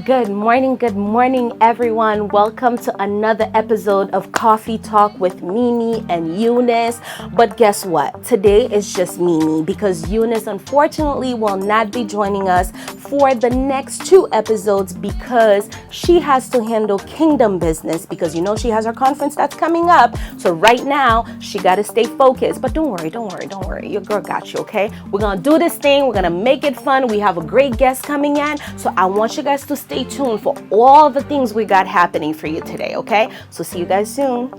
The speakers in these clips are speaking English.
Good morning, everyone. Welcome to another episode of Coffee Talk with Mimi and Eunice. But guess what? Today is just Mimi because Eunice unfortunately will not be joining us for the next two episodes because she has to handle kingdom business because she has her conference that's coming up. So right now she got to stay focused. But don't worry. Your girl got you, okay? We're going to do this thing. We're going to make it fun. We have a great guest coming in. So I want you guys to stay tuned for all the things we got happening for you today, okay? So see you guys soon.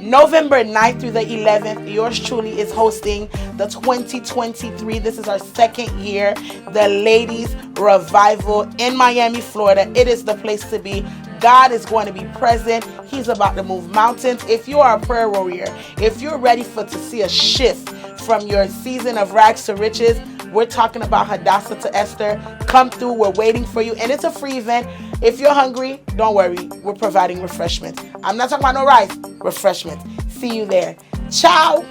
November 9th through the 11th, yours truly is hosting the 2023. This is our second year, the Ladies Revival in Miami, Florida. It is the place to be. God is going to be present. He's about to move mountains. If you are a prayer warrior, if you're ready to see a shift from your season of rags to riches, we're talking about Hadassah to Esther. Come through. We're waiting for you. And it's a free event. If you're hungry, don't worry. We're providing refreshments. I'm not talking about no rice. Refreshments. See you there. Ciao.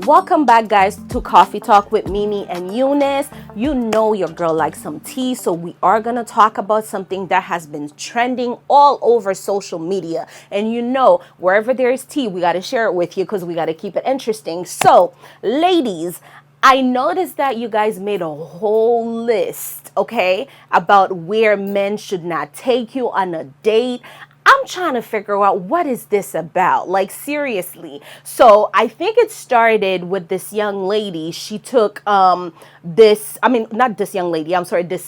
Welcome back, guys, to Coffee Talk with Mimi and Eunice. You know your girl likes some tea, so we are going to talk about something that has been trending all over social media. And wherever there is tea, we got to share it with you because we got to keep it interesting. So, ladies, I noticed that you guys made a whole list, okay, about where men should not take you on a date. I'm trying to figure out what is this about, like seriously. So I think it started with this young lady. She took this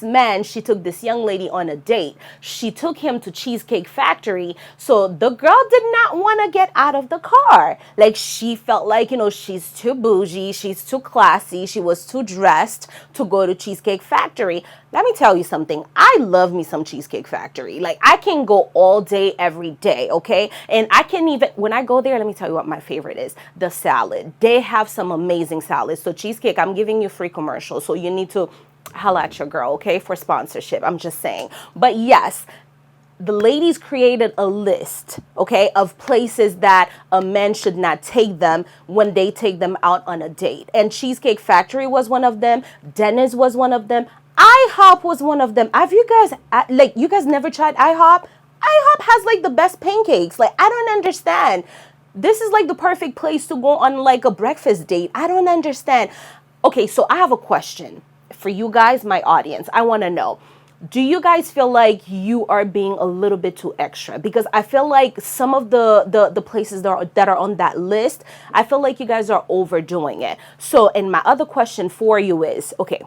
man, she took this young lady on a date. She took him to Cheesecake Factory. So the girl did not want to get out of the car. Like she felt like, she's too bougie, she's too classy, she was too dressed to go to Cheesecake Factory. Let me tell you something. I love me some Cheesecake Factory. Like I can go all day, every day, okay? And I can even, when I go there, let me tell you what my favorite is. The salad. They have some amazing salads. So Cheesecake, I'm giving you free commercial. So you need to holla at your girl, okay? For sponsorship. I'm just saying. But yes, the ladies created a list, okay, of places that a man should not take them when they take them out on a date. And Cheesecake Factory was one of them. Dennis was one of them. IHOP was one of them. Have you guys, you guys never tried IHOP? IHOP has like the best pancakes. Like, I don't understand. This is like the perfect place to go on like a breakfast date. I don't understand. Okay, so I have a question for you guys, my audience. I want to know, do you guys feel like you are being a little bit too extra? Because I feel like some of the places that are on that list, I feel like you guys are overdoing it. So, and my other question for you is, okay,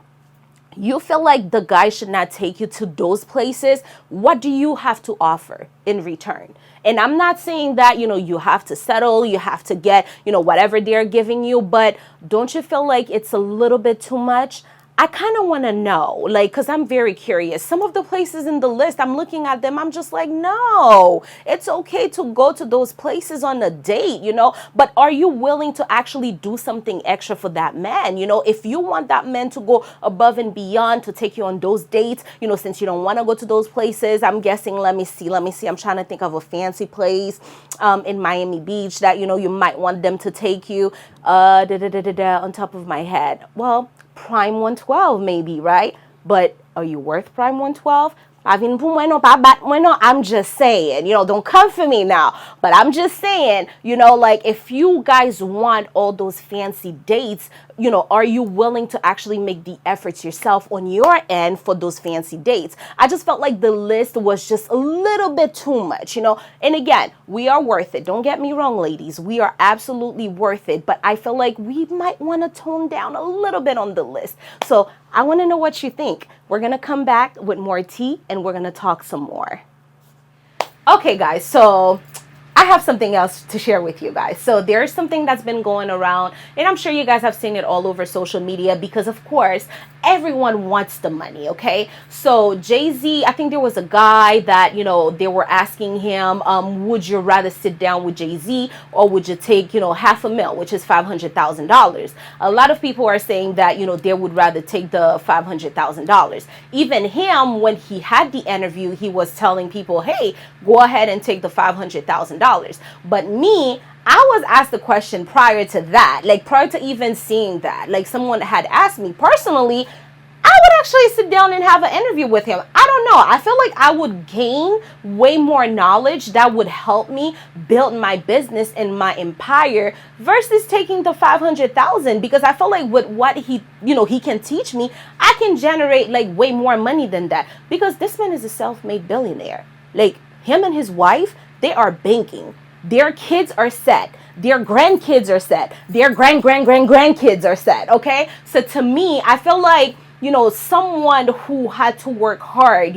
you feel like the guy should not take you to those places. What do you have to offer in return? And I'm not saying that, you have to settle, you have to get, whatever they're giving you. But don't you feel like it's a little bit too much? I kind of want to know, because I'm very curious. Some of the places in the list, I'm looking at them, I'm just like, no, it's okay to go to those places on a date, but are you willing to actually do something extra for that man? If you want that man to go above and beyond to take you on those dates, since you don't want to go to those places, I'm guessing, let me see. I'm trying to think of a fancy place in Miami Beach that, you might want them to take you on top of my head. Well, Prime 112 maybe, right? But are you worth Prime 112? I'm just saying, don't come for me now. But I'm just saying, if you guys want all those fancy dates, are you willing to actually make the efforts yourself on your end for those fancy dates? I just felt like the list was just a little bit too much, And again, we are worth it. Don't get me wrong, ladies. We are absolutely worth it. But I feel like we might want to tone down a little bit on the list. So I want to know what you think. We're going to come back with more tea and we're going to talk some more. Okay, guys. So I have something else to share with you guys. So there's something that's been going around, and I'm sure you guys have seen it all over social media because, of course, everyone wants the money, okay? So JayZ, I think there was a guy that, they were asking him, would you rather sit down with JayZ or would you take, $500,000, which is $500,000? A lot of people are saying that, they would rather take the $500,000. Even him, when he had the interview, he was telling people, hey, go ahead and take the $500,000. $500. But me, I was asked the question prior to that, like prior to even seeing that. Like someone had asked me personally, I would actually sit down and have an interview with him. I don't know. I feel like I would gain way more knowledge that would help me build my business and my empire versus taking the 500,000, because I feel like with what he can teach me, I can generate like way more money than that, because this man is a self-made billionaire. Like him and his wife, they are banking. Their kids are set. Their grandkids are set. Their grandkids are set. Okay. So to me, I feel like, someone who had to work hard,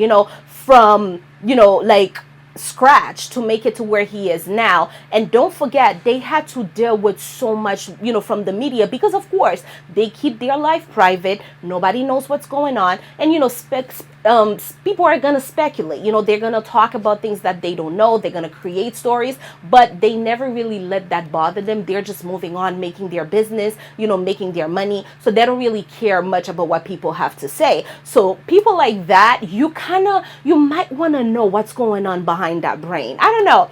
from, like scratch to make it to where he is now. And don't forget, they had to deal with so much, from the media, because of course they keep their life private. Nobody knows what's going on. And, people are going to speculate, they're going to talk about things that they don't know. They're going to create stories, but they never really let that bother them. They're just moving on, making their business, making their money. So they don't really care much about what people have to say. So people like that, you might want to know what's going on behind that brain. I don't know.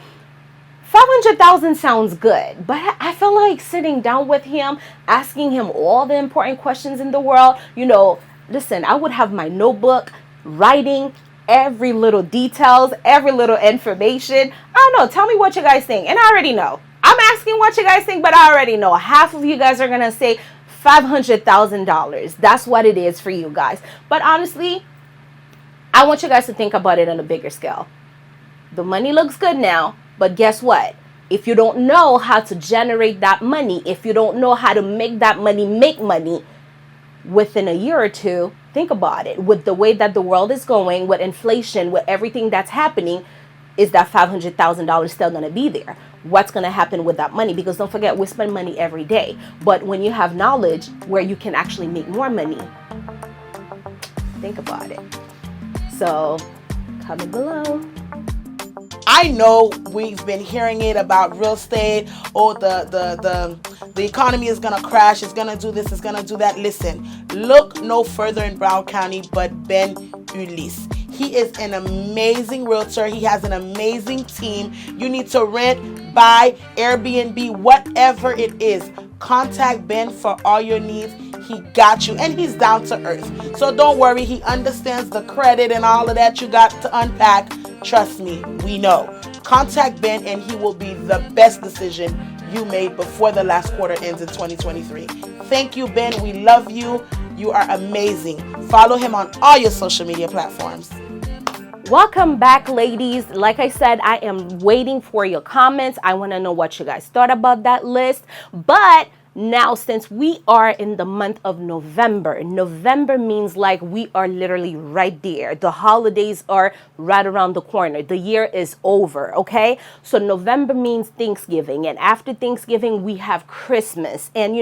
500,000 sounds good, but I feel like sitting down with him, asking him all the important questions in the world, listen, I would have my notebook, writing every little details, every little information. I don't know. Tell me what you guys think. And I already know. I'm asking what you guys think, but I already know. Half of you guys are going to say $500,000. That's what it is for you guys. But honestly, I want you guys to think about it on a bigger scale. The money looks good now, but guess what? If you don't know how to generate that money, if you don't know how to make that money make money within a year or two, think about it. With the way that the world is going, with inflation, with everything that's happening, is that $500,000 still going to be there? What's going to happen with that money? Because don't forget, we spend money every day. But when you have knowledge where you can actually make more money, think about it. So, comment below. I know we've been hearing it about real estate. Oh, the economy is going to crash. It's going to do this. It's going to do that. Listen, look no further in Broward County but Ben Ulysse. He is an amazing realtor. He has an amazing team. You need to rent, buy, Airbnb, whatever it is. Contact Ben for all your needs. He got you, and he's down to earth. So don't worry. He understands the credit and all of that you got to unpack. Trust me, we know. Contact Ben and he will be the best decision you made before the last quarter ends in 2023. Thank you, Ben. We love you. You are amazing. Follow him on all your social media platforms. Welcome back, ladies. Like I said, I am waiting for your comments. I want to know what you guys thought about that list. But now, since we are in the month of November means like we are literally right there. The holidays are right around the corner. The year is over, okay? So November means Thanksgiving. And after Thanksgiving, we have Christmas. And,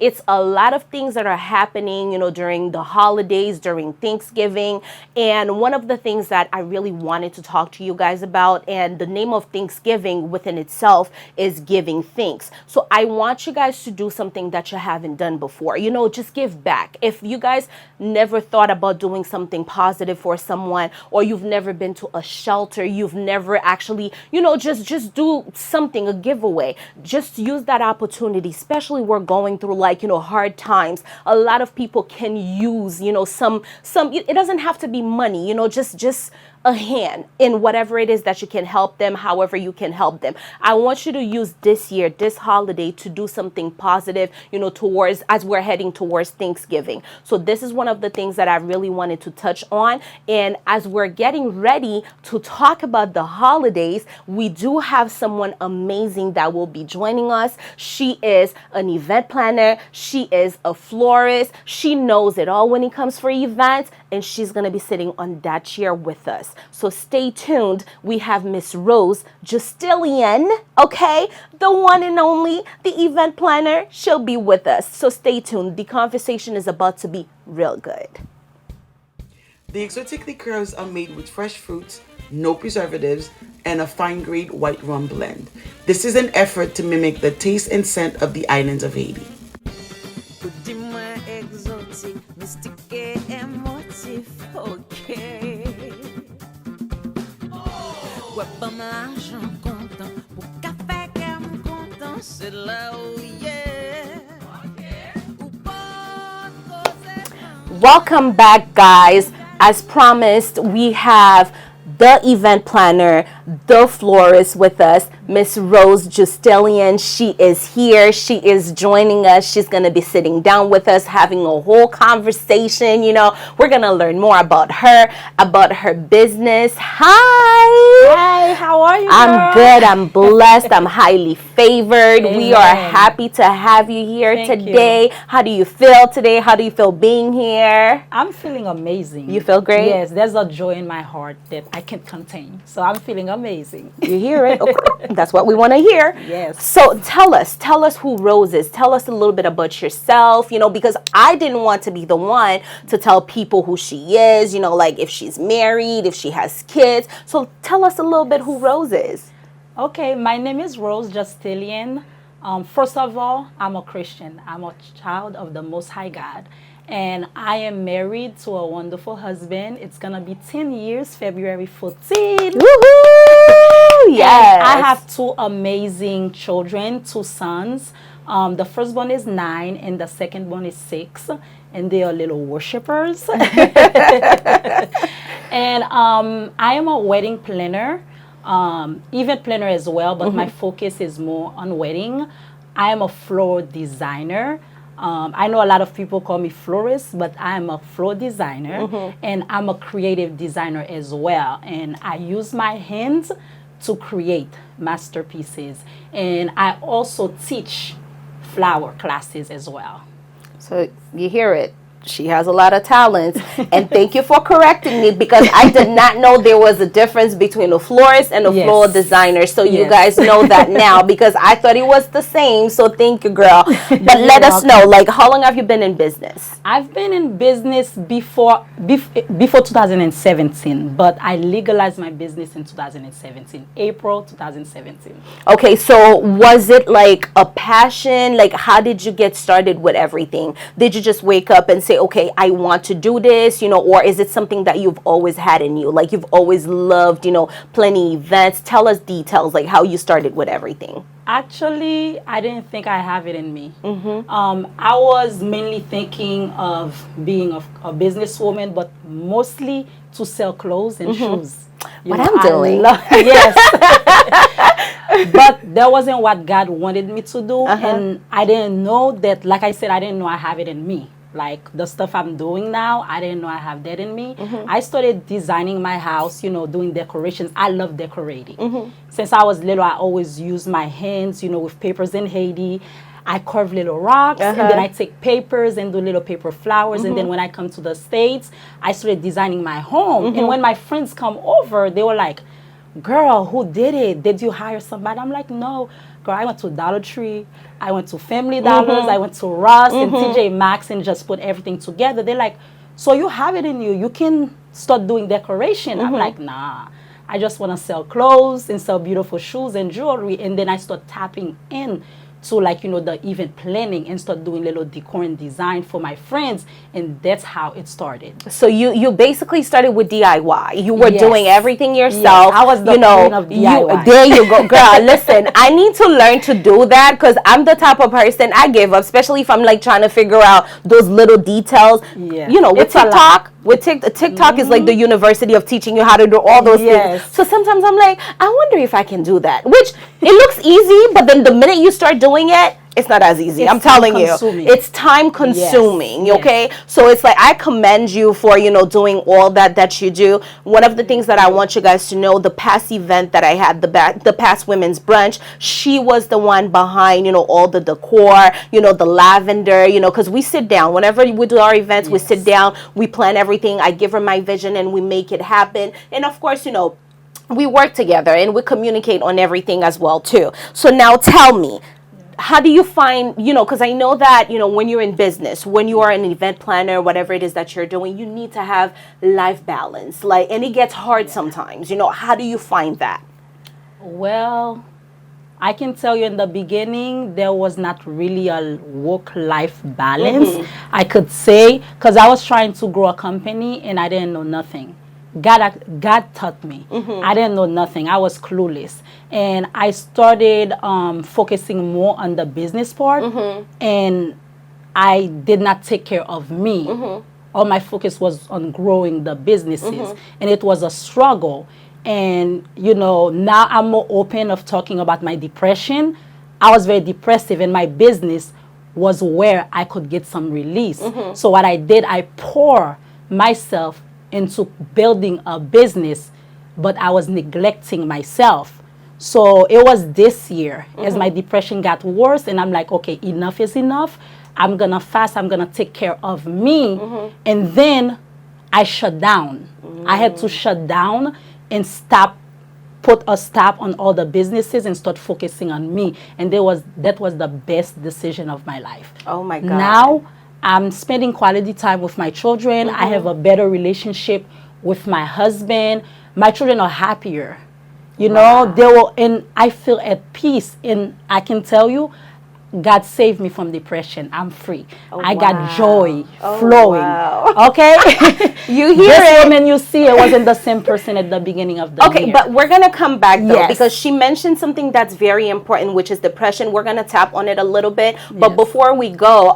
it's a lot of things that are happening, during the holidays, during Thanksgiving. And one of the things that I really wanted to talk to you guys about, and the name of Thanksgiving within itself is giving thanks. So I want you guys to do something that you haven't done before. Just give back. If you guys never thought about doing something positive for someone, or you've never been to a shelter, you've never actually, just do something, a giveaway. Just use that opportunity, especially we're going through hard times. A lot of people can use, some, it doesn't have to be money, just a hand in whatever it is that you can help them, however you can help them. I want you to use this year, this holiday, to do something positive, towards, as we're heading towards Thanksgiving. So this is one of the things that I really wanted to touch on. And as we're getting ready to talk about the holidays, we do have someone amazing that will be joining us. She is an event planner. She is a florist. She knows it all when it comes for events, and she's going to be sitting on that chair with us. So stay tuned. We have Miss Rose Justilien, okay? The one and only, the event planner. She'll be with us. So stay tuned. The conversation is about to be real good. The Exotically Curls are made with fresh fruits, no preservatives, and a fine-grade white rum blend. This is an effort to mimic the taste and scent of the islands of Haiti. Okay. Ouais, pas l'argent comptant pour Welcome back, guys. As promised, we have the event planner, the florist with us, Miss Rose Justilien. She is here. She is joining us. She's going to be sitting down with us, having a whole conversation. You know, we're going to learn more about her business. Hi. Hi, how are you, I'm girl? good. I'm blessed. I'm highly favored. We are Amen. happy to have you here Thank today. you. How do you feel today? How do you feel being here? I'm feeling amazing. You feel great? Yes, there's a joy in my heart that I can't contain. So I'm feeling amazing. You hear it? That's what we want to hear. Yes. So tell us who Rose is. Tell us a little bit about yourself, you know, because I didn't want to be the one to tell people who she is, you know, like if she's married, if she has kids. So tell us a little bit who Rose is. Okay, my name is Rose Justilien. First of all, I'm a Christian. I'm a child of the Most High God. And I am married to a wonderful husband. It's going to be 10 years, February 14th. Woohoo! Yes. And I have two amazing children, two sons. The first one is 9 and the second one is 6. And they are little worshipers. And I am a wedding planner, event planner as well, but my focus is more on wedding. I am a floral designer. I know a lot of people call me florist, but I'm a floral designer and I'm a creative designer as well. And I use my hands to create masterpieces. And I also teach flower classes as well. So you hear it. She has a lot of talents. And thank you for correcting me because I did not know there was a difference between a florist and a Yes. floral designer. So you Yes. guys know that now because I thought it was the same. So thank you, girl. But let us know, like, how long have you been in business? I've been in business before 2017, but I legalized my business in 2017, April 2017. Okay, so was it like a passion? Like, how did you get started with everything? Did you just wake up and say, okay, I want to do this, you know, or is it something that you've always had in you? Like, you've always loved, you know, planning events. Tell us details, like how you started with everything. Actually, I didn't think I have it in me. I was mainly thinking of being a businesswoman, but mostly to sell clothes and shoes. You What know, I'm doing. Yes. But that wasn't what God wanted me to do. And I didn't know that, like I said, I didn't know I have it in me. Like the stuff I'm doing now, I didn't know I have that in me. I started designing my house, you know, doing decorations. I love decorating. Since I was little, I always used my hands, you know, with papers in Haiti. I carve little rocks and then I take papers and do little paper flowers. And then when I come to the States, I started designing my home. And when my friends come over, they were like, girl, who did it? Did you hire somebody? I'm like, no, girl, I went to Dollar Tree. I went to Family Dollars. I went to Ross and TJ Maxx and just put everything together. They're like, so you have it in you. You can start doing decoration. I'm like, nah. I just want to sell clothes and sell beautiful shoes and jewelry. And then I start tapping in to, like, you know, the event planning and start doing little decor and design for my friends. And that's how it started. So you basically started with DIY. You were Yes. doing everything yourself. Yes, I was the you know, queen of DIY. there you go, girl. Listen, I need to learn to do that because I'm the type of person I give up, especially if I'm like trying to figure out those little details. Yeah. You know, with It's a lot. TikTok. With TikTok is like the university of teaching you how to do all those Yes. things. So sometimes I'm like, I wonder if I can do that. Which it looks easy, but then the minute you start doing it, it's not as easy. It's I'm telling you, time-consuming. it's time consuming. Yes. Okay, so it's like I commend you for, you know, doing all that you do. One of the things that I want you guys to know, the past event that I had, the past women's brunch, she was the one behind, you know, all the decor, you know, the lavender, you know, because we sit down whenever we do our events. We sit down, we plan everything. I give her my vision and we make it happen. And of course, you know, we work together and we communicate on everything as well too. So now tell me, how do you find, you know, because I know that, you know, when you're in business, when you are an event planner, whatever it is that you're doing, you need to have life balance. Like, and it gets hard sometimes, you know. How do you find that? Well, I can tell you in the beginning, there was not really a work-life balance, I could say, because I was trying to grow a company and I didn't know nothing. God taught me. I didn't know nothing. I was clueless. And I started focusing more on the business part. And I did not take care of me. All my focus was on growing the businesses. And it was a struggle. And, you know, now I'm more open of talking about my depression. I was very depressive, and my business was where I could get some release. So what I did, I pour myself into building a business, but I was neglecting myself. So it was this year as my depression got worse, and I'm like, okay, enough is enough. I'm going to fast. I'm going to take care of me. And then I shut down. I had to shut down and put a stop on all the businesses and start focusing on me. And that was the best decision of my life. Oh my God. Now I'm spending quality time with my children. I have a better relationship with my husband. My children are happier. You know, and I feel at peace. And I can tell you, God saved me from depression. I'm free. I got joy flowing. Okay? You hear this it. woman you see, I wasn't the same person at the beginning of the year. Okay, but we're going to come back, though, because she mentioned something that's very important, which is depression. We're going to tap on it a little bit. But before we go,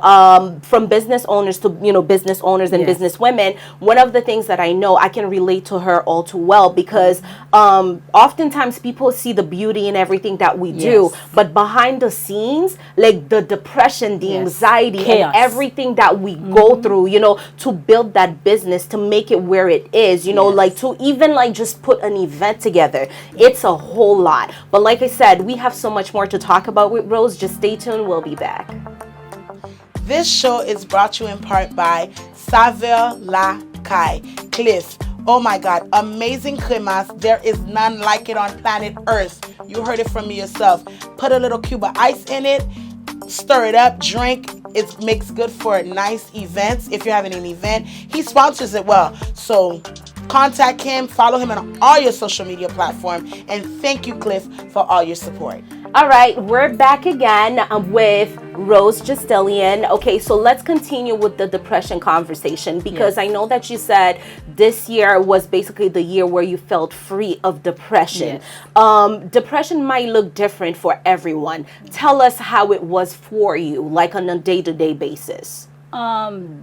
from business owners to, you know, business owners and business women, one of the things that I know, I can relate to her all too well, because oftentimes people see the beauty in everything that we do, but behind the scenes, like the depression, the anxiety, and everything that we go through, you know, to build that business, to make it where it is, you know, like to even like just put an event together. It's a whole lot. But like I said, we have so much more to talk about with Rose. Just stay tuned. We'll be back. This show is brought to you in part by Saveur La Kai. Cliff. Oh my God, amazing cremas. There is none like it on planet Earth. You heard it from me yourself. Put a little cube of ice in it, stir it up, drink. It makes good for nice events. If you're having an event, he sponsors it well. So contact him, follow him on all your social media platforms, and thank you, Cliff, for all your support. All right, we're back again with Rose Justilien. Okay, so let's continue with the depression conversation, because I know that you said this year was basically the year where you felt free of depression. Depression might look different for everyone. Tell us how it was for you, like on a day-to-day basis.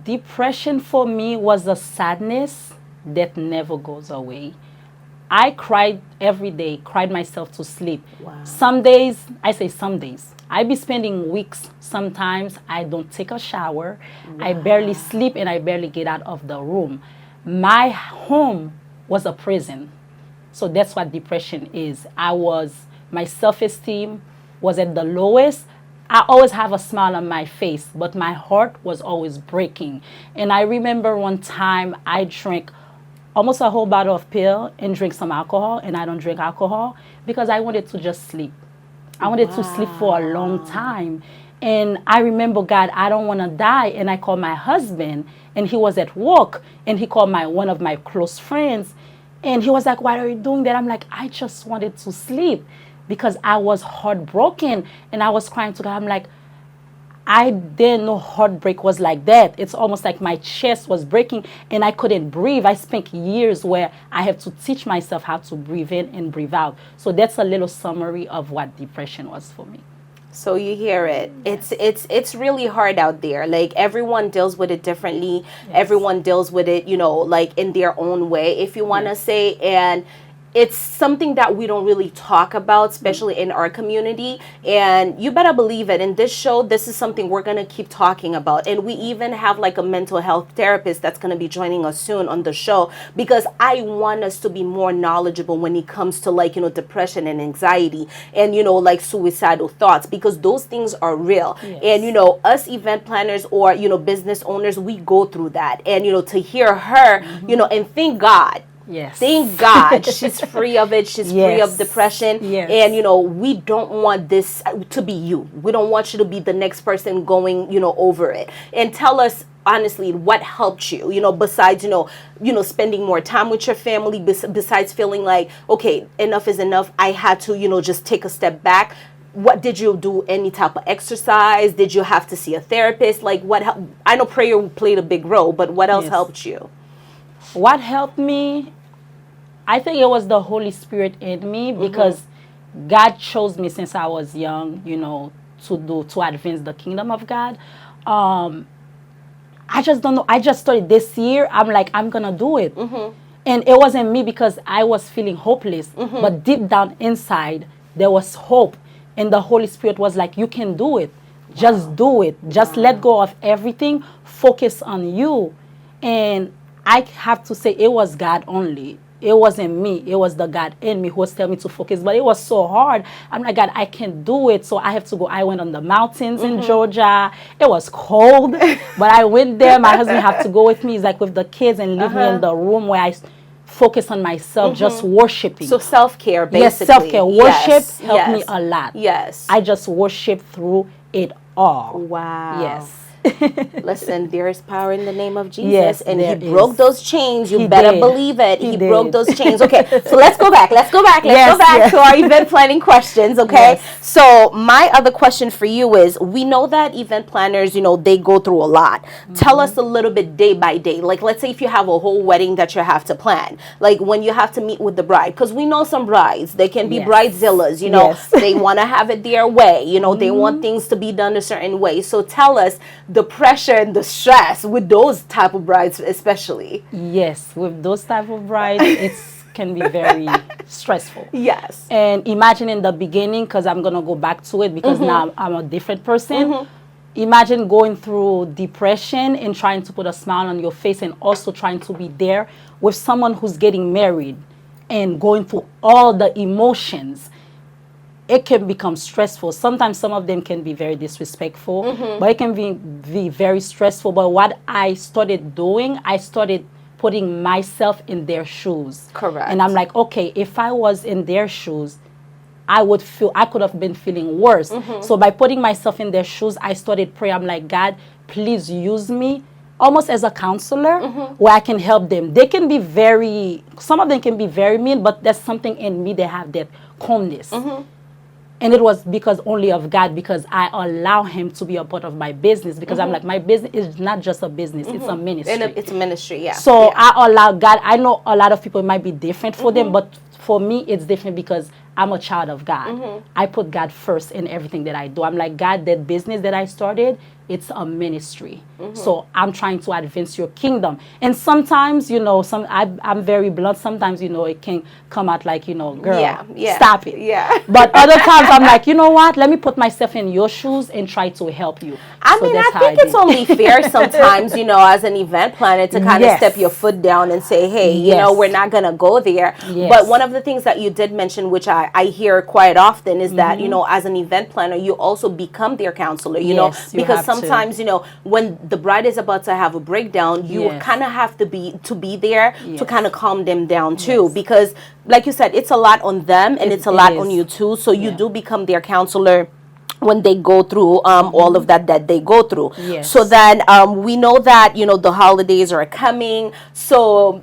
Depression for me was a sadness that never goes away. I cried every day, cried myself to sleep. Some days, I be spending weeks, sometimes I don't take a shower. I barely sleep and I barely get out of the room. My home was a prison. So that's what depression is. My self-esteem was at the lowest. I always have a smile on my face, but my heart was always breaking. And I remember one time I drank almost a whole bottle of pill and drink some alcohol, and I don't drink alcohol because I wanted to just sleep. I wanted to sleep for a long time. And I remember, God, I don't want to die. And I called my husband, and he was at work, and he called one of my close friends, and he was like, why are you doing that? I'm like, I just wanted to sleep because I was heartbroken, and I was crying to God. I'm like, I didn't know heartbreak was like that. It's almost like my chest was breaking and I couldn't breathe. I spent years where I have to teach myself how to breathe in and breathe out. So that's a little summary of what depression was for me. So you hear it. It's really hard out there. Like everyone deals with it differently. Everyone deals with it, you know, like in their own way, if you want to say. And it's something that we don't really talk about, especially in our community. And you better believe it. In this show, this is something we're going to keep talking about. And we even have like a mental health therapist that's going to be joining us soon on the show, because I want us to be more knowledgeable when it comes to like, you know, depression and anxiety and, you know, like suicidal thoughts, because those things are real. And, you know, us event planners or, you know, business owners, we go through that. And, you know, to hear her, you know, and thank God. Thank God she's free of it. She's free of depression. And, you know, we don't want this to be you. We don't want you to be the next person going, you know, over it. And tell us honestly what helped you, you know, besides, you know, spending more time with your family, besides feeling like, okay, enough is enough. I had to, you know, just take a step back. What did you do? Any type of exercise? Did you have to see a therapist? Like what helped? I know prayer played a big role, but what else helped you? What helped me I think it was the Holy Spirit in me because God chose me since I was young, you know, to advance the kingdom of God. I just don't know. I just started this year. I'm like, I'm gonna do it. And it wasn't me because I was feeling hopeless. But deep down inside, there was hope. And the Holy Spirit was like, you can do it. Just do it. Just let go of everything. Focus on you. And I have to say, it was God only. It wasn't me. It was the God in me who was telling me to focus. But it was so hard. I'm like, God, I can't do it. So I have to go. I went on the mountains in Georgia. It was cold. But I went there. My husband had to go with me. He's like with the kids and leave me in the room where I focus on myself, just worshiping. So self-care, basically. Yes, self-care. Worship helped yes. me a lot. Yes. I just worship through it all. Wow. Yes. Listen, there is power in the name of Jesus. Yes, and he there broke is. those chains. You He better did. believe it. He He broke did. those chains. Okay, so let's go back. Let's go back Yes, to our event planning questions, okay? Yes. So my other question for you is, we know that event planners, you know, they go through a lot. Tell us a little bit day by day. Like, let's say if you have a whole wedding that you have to plan, like when you have to meet with the bride, because we know some brides, they can be Yes. bridezillas, you know, Yes. they want to have it their way, you know, they want things to be done a certain way. So tell us the pressure and the stress with those type of brides especially. Yes, with those type of brides, it can be very stressful. Yes. And imagine in the beginning, because I'm going to go back to it because now I'm a different person. Imagine going through depression and trying to put a smile on your face and also trying to be there with someone who's getting married and going through all the emotions. It can become stressful. Sometimes some of them can be very disrespectful, but it can be very stressful. But what I started doing, I started putting myself in their shoes. Correct. And I'm like, okay, if I was in their shoes, I could have been feeling worse. So by putting myself in their shoes, I started praying. I'm like, God, please use me almost as a counselor where I can help them. They can be some of them can be very mean, but there's something in me that have that calmness. And it was because only of God, because I allow him to be a part of my business. Because I'm like, my business is not just a business, it's a ministry. And it's a ministry, yeah. So yeah. I allow God. I know a lot of people, it might be different for them, but for me, it's different because I'm a child of God. I put God first in everything that I do. I'm like, God, that business that I started, it's a ministry. So I'm trying to advance your kingdom. And sometimes, you know, I'm very blunt. Sometimes, you know, it can come out like, you know, girl, stop it. Yeah. But other times I'm like, you know what? Let me put myself in your shoes and try to help you. I mean, I think it's only fair sometimes, you know, as an event planner to kind of step your foot down and say, hey, you know, we're not going to go there. But one of the things that you did mention, which I hear quite often, is that, you know, as an event planner, you also become their counselor, you know, because sometimes, you know, when the bride is about to have a breakdown, you kind of have to be there to kind of calm them down too, because like you said, it's a lot on them and it's a lot on you too. So you do become their counselor when they go through all of that they go through. So then we know that, you know, the holidays are coming. So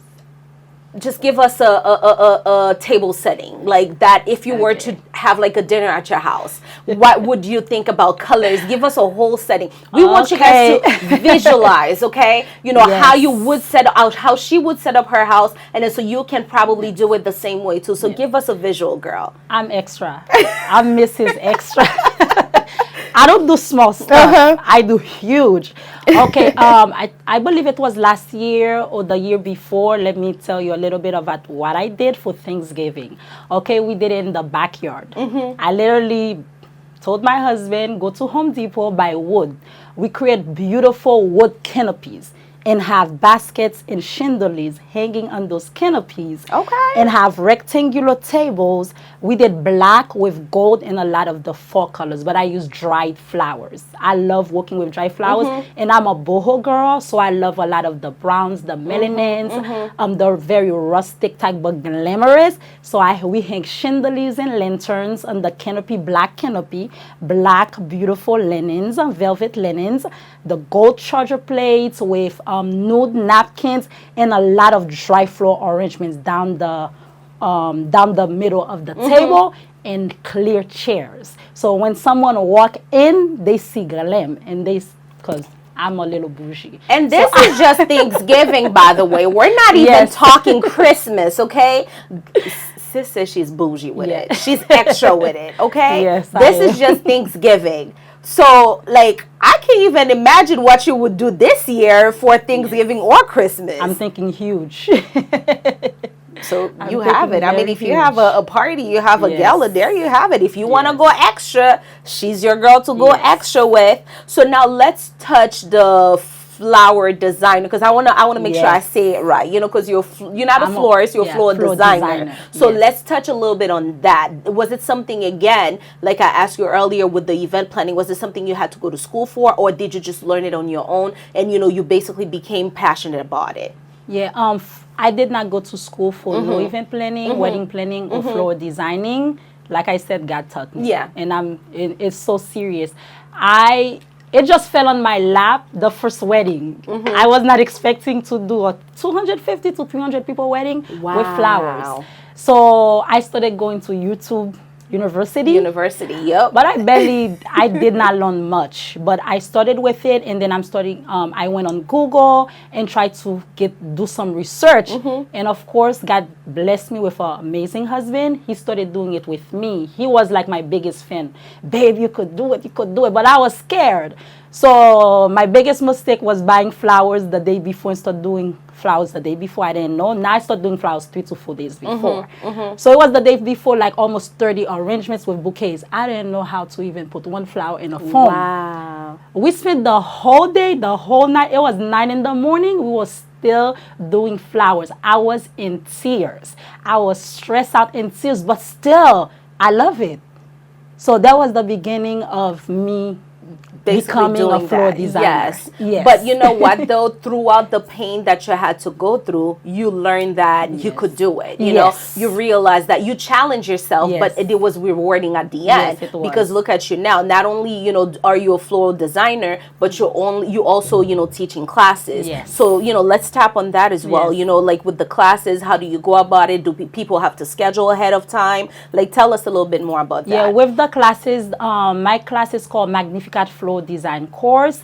just give us a table setting like that. If you were to have like a dinner at your house, what would you think about colors? Give us a whole setting. We want you guys to visualize, okay? You know, how you would set out, how she would set up her house, and then so you can probably do it the same way too. So give us a visual, girl. I'm extra. I'm Mrs. Extra. I don't do small stuff. I do huge. Okay, I believe it was last year or the year before. Let me tell you a little bit about what I did for Thanksgiving. Okay, we did it in the backyard. I literally told my husband, go to Home Depot, buy wood. We create beautiful wood canopies and have baskets and chandeliers hanging on those canopies. Okay. And have rectangular tables. We did black with gold and a lot of the fall colors, but I use dried flowers. I love working with dried flowers, and I'm a boho girl, so I love a lot of the browns, the melanins, the very rustic type, but glamorous. So we hang chandeliers and lanterns on the canopy, black, beautiful linens, velvet linens, the gold charger plates with nude napkins, and a lot of dry floor arrangements down the middle of the table, and clear chairs. So when someone walk in, they see glam, and because I'm a little bougie. And this is just Thanksgiving, by the way. We're not even Yes. talking Christmas, okay? Sis says she's bougie with Yeah. it. She's extra with it, okay? Yes, I This is am. just Thanksgiving. So, like, I can't even imagine what you would do this year for Thanksgiving or Christmas. I'm thinking huge. So I'm you have thinking it. I mean, very if you have huge. a party, you have a Yes. gala, there you have it. If you want to Yes. go extra, she's your girl to go Yes. extra with. So now let's touch the flower designer, because I want to make sure I Yes. say it right. You know, because you're not a I'm a- florist, you're a yeah, floor floor designer. designer. So Yes. let's touch a little bit on that. Was it something, again, like I asked you earlier with the event planning, was it something you had to go to school for, or did you just learn it on your own and you basically became passionate about it? Yeah, I did not go to school for Mm-hmm. no event planning, wedding planning, or floor designing. Like I said, God taught me. Yeah. And it's so serious. It just fell on my lap the first wedding. Mm-hmm. I was not expecting to do a 250 to 300 people wedding with Wow. flowers. So I started going to YouTube University. Yep. But I did not learn much. But I started with it, and then I went on Google and tried to do some research. And of course, God blessed me with an amazing husband. He started doing it with me. He was like my biggest fan. Babe, you could do it. But I was scared. So my biggest mistake was buying flowers the day before and start doing flowers the day before. I didn't know. Now I start doing flowers 3 to 4 days before. So it was the day before, like almost 30 arrangements with bouquets. I didn't know how to even put one flower in a foam. Wow. We spent the whole day, the whole night. It was 9 in the morning. We were still doing flowers. I was in tears. I was stressed out in tears, but still, I love it. So that was the beginning of me Basically becoming doing a floor that. designer. Yes. But you know what though, throughout the pain that you had to go through, you learned that you could do it. You Yes. know, you realized that you challenged yourself, Yes. but it was rewarding at the Yes, end. it was. Because look at you now. Not only, are you a floral designer, but you also, teaching classes. Yes. So, let's tap on that as well. Yes. Like with the classes, how do you go about it? Do people have to schedule ahead of time? Like, tell us a little bit more about that. Yeah, with the classes, my class is called Magnificat Flow Design Course.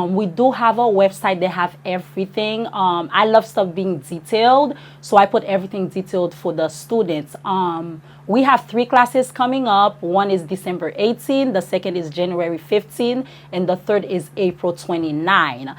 We do have a website. They have everything. I love stuff being detailed, so I put everything detailed for the students. We have 3 classes coming up. One is December 18, the second is January 15, and the third is April 29.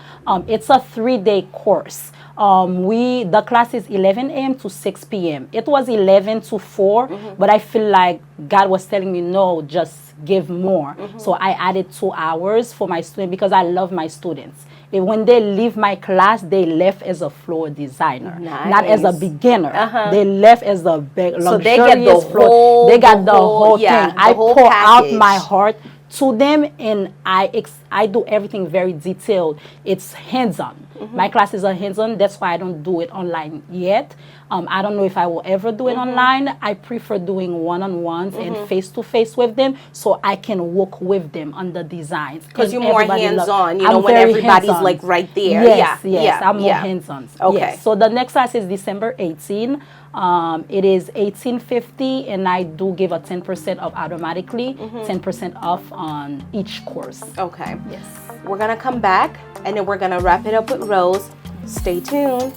It's a 3-day course. The class is 11 a.m. to 6 p.m. It was 11 to 4, but I feel like God was telling me, no, just give more. So I added 2 hours for my students because I love my students. When they leave my class, they left as a floor designer, not as a Nice. beginner. They left as a big, So luxurious they get the floor. whole- They got the the whole- whole yeah, thing. the I whole pour out package. my heart to them, and I do everything very detailed. It's hands-on. My classes are hands-on. That's why I don't do it online yet. I don't know if I will ever do it online. I prefer doing one-on-ones and face-to-face with them, so I can work with them on the designs. Because you're And more everybody hands-on, I'm when very everybody's hands-on. like right there. Yes, Yeah, yes, yeah, I'm more yeah. hands-on. Okay. Yes. So the next class is December 18. It is $18.50, and I do give a 10% off automatically, 10% off on each course. Okay. Yes. We're going to come back and then we're going to wrap it up with Rose. Stay tuned.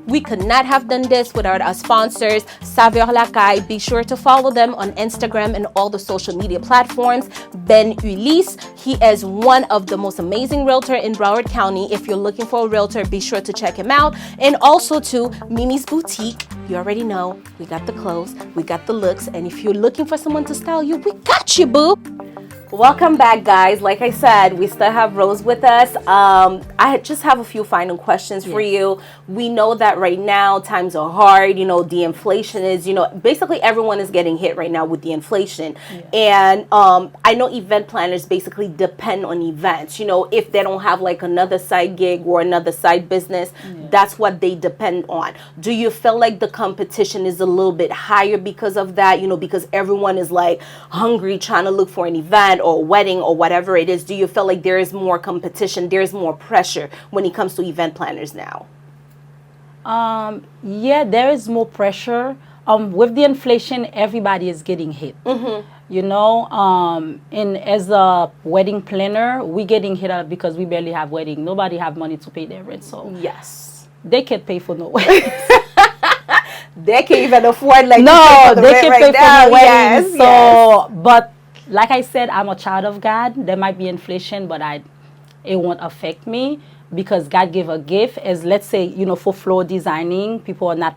We could not have done this without our sponsors, Saveur La Caille. Be sure to follow them on Instagram and all the social media platforms. Ben Ulysse, he is one of the most amazing realtor in Broward County. If you're looking for a realtor, be sure to check him out. And also to Mimi's Boutique. You already know, we got the clothes, we got the looks, and if you're looking for someone to style you, we got you, boo. Welcome back, guys. Like I said, we still have Rose with us. I just have a few final questions for you. We know that right now times are hard. The inflation is, basically everyone is getting hit right now with the inflation. And I know event planners basically depend on events. If they don't have like another side gig or another side business, that's what they depend on. Do you feel like the competition is a little bit higher because of that? Because everyone is like hungry trying to look for an event or wedding or whatever it is. Do you feel like there is more competition, there's more pressure when it comes to event planners now? Yeah, there is more pressure. With the inflation, everybody is getting hit. You know, and as a wedding planner, we getting hit up because we barely have wedding. Nobody have money to pay their rent, so Yes. they can't pay for no wedding. They can't even afford like No, to pay for the they rent can right pay now. for the wedding. Yes, So, but like I said, I'm a child of God. There might be inflation, but it won't affect me because God gave a gift. As let's say, you know, for floor designing, people are not,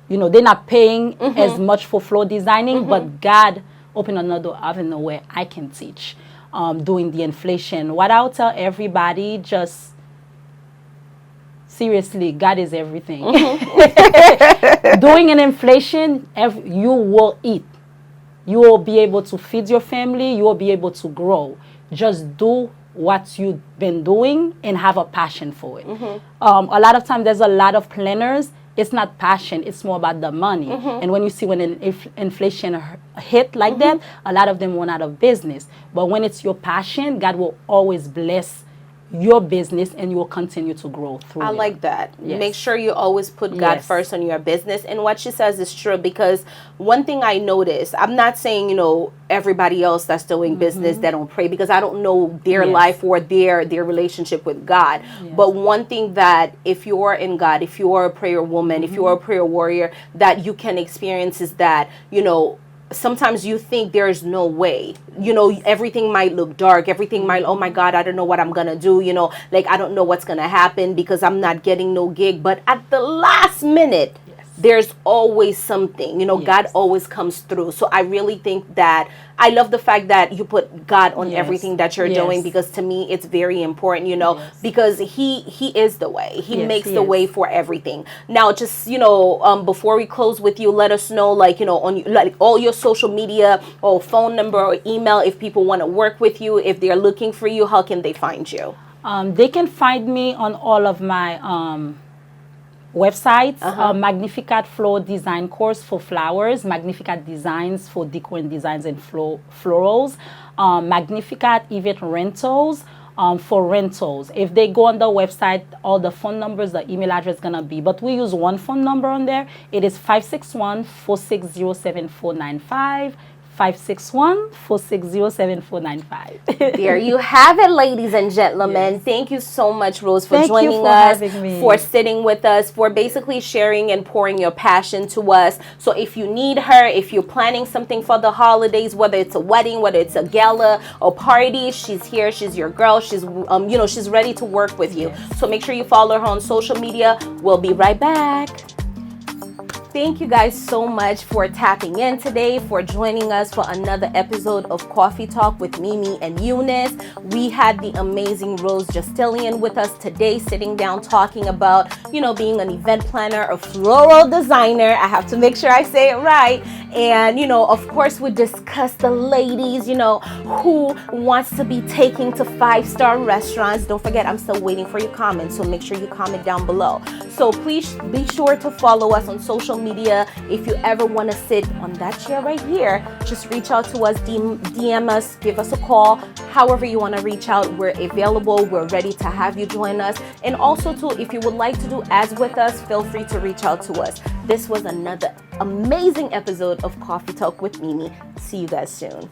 you know, they're not paying as much for floor designing, but God opened another avenue where I can teach doing the inflation. What I'll tell everybody, just seriously, God is everything. Doing an inflation, you will eat. You will be able to feed your family. You will be able to grow. Just do what you've been doing and have a passion for it. A lot of times, there's a lot of planners. It's not passion. It's more about the money. And when you see when inflation hit like that, a lot of them went out of business. But when it's your passion, God will always bless your business and you will continue to grow through I it. like that. Yes. Make sure you always put God Yes. first on your business. And what she says is true, because one thing I noticed, I'm not saying, you know, everybody else that's doing business, they don't pray, because I don't know their Yes. life or their relationship with God. But one thing that if you're in God, if you're a prayer woman, if you're a prayer warrior, that you can experience is that, you know, sometimes you think there's no way, you know, everything might look dark, everything might, oh my God, I don't know what I'm gonna do, you know, like I don't know what's gonna happen because I'm not getting no gig. But at the last minute, there's always something, you know, God always comes through. So I really think that I love the fact that you put God on everything that you're doing, because to me it's very important, you know, because he is the way. He makes the way for everything. Now, just, you know, before we close with you, let us know, like, you know, on like all your social media or phone number or email, if people want to work with you, if they're looking for you, how can they find you? They can find me on all of my websites. Magnificat Floor Design Course for flowers, Magnificat Designs for decor and designs and florals, Magnificat Event Rentals for rentals. If they go on the website, all the phone numbers, the email address is gonna be, but we use one phone number on there. It is 561-460-7495. 561-460-7495. There you have it, ladies and gentlemen. Thank you so much, Rose, for joining us, for sitting with us, for basically sharing and pouring your passion to us. So if you need her, if you're planning something for the holidays, whether it's a wedding, whether it's a gala or party, she's here. She's your girl. She's you know, she's ready to work with you. So make sure you follow her on social media. We'll be right back. Thank you guys so much for tapping in today, for joining us for another episode of Coffee Talk with Mimi and Eunice. We had the amazing Rose Justilien with us today, sitting down talking about, you know, being an event planner, a floral designer. I have to make sure I say it right. And, you know, of course, we discussed the ladies, you know, who wants to be taking to 5-star restaurants. Don't forget, I'm still waiting for your comments, so make sure you comment down below. So please be sure to follow us on social media. If you ever want to sit on that chair right here, just reach out to us, DM us, give us a call. However you want to reach out, we're available. We're ready to have you join us. And also, too, if you would like to do ads with us, feel free to reach out to us. This was another amazing episode of Coffee Talk with Mimi. See you guys soon.